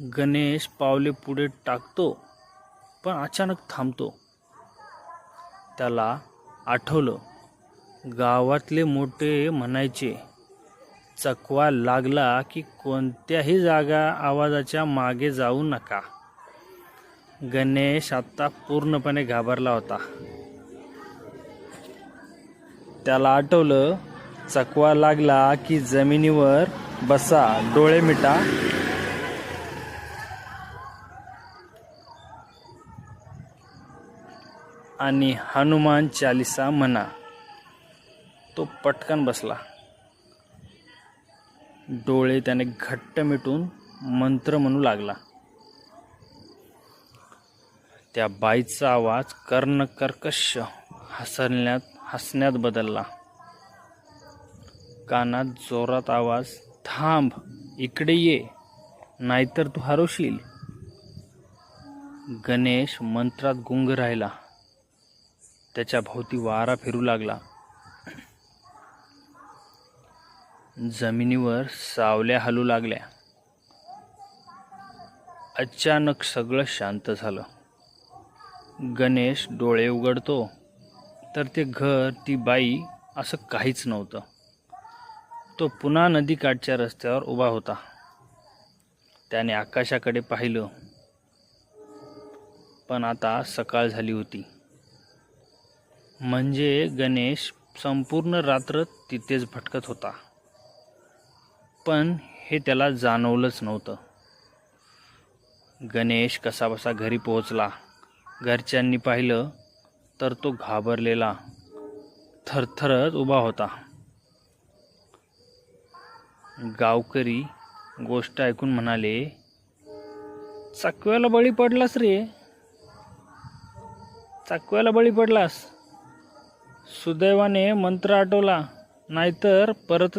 गणेश पावले पुढे टाकतो, पण अचानक थांबतो. त्याला आठवलं, गावातले मोठे म्हणायचे, चकवा लागला की कोणत्याही जागा आवाजाच्या मागे जाऊ नका. गणेश आता पूर्णपणे घाबरला होता. त्याला आठवलं, चकवा लागला की जमिनीवर बसा, डोळे मिटा. आणि हनुमान चालीसा म्हणा. तो पटकन बसला. डोळे त्याने घट्ट मिटून मंत्र म्हणू लागला. त्या बाईचा आवाज कर्णकर्कश हसण्यात बदलला. कानात जोरात आवाज, थांब, इकडे ये, नाहीतर तू हरवशील. गणेश मंत्रात गुंग राहिला. त्याच्या भोवती वारा फिरू लागला. जमिनीवर सावल्या हलू लागल्या. अचानक सगळं शांत झालं. गणेश डोळे उघडतो तर ते घर, ती बाई असं काहीच नव्हतं. तो पुन्हा नदीकाठच्या रस्त्यावर उभा होता. त्याने आकाशाकडे पाहिलं, पण आता सकाळ झाली होती. म्हणजे गणेश संपूर्ण रात्र तिथेच भटकत होता. पण हे त्याला जाणवलंच नव्हतं. गणेश कसाबसा घरी पोहोचला. घरच्यांनी पाहिलं तर तो घाबरलेला, थरथरत उभा होता. गावकरी गोष्ट ऐकून म्हणाले, चकव्याला बळी पडलास रे, चकव्याला बळी पडलास. सुदैवाने मंत्र आठवला, नाहीतर परत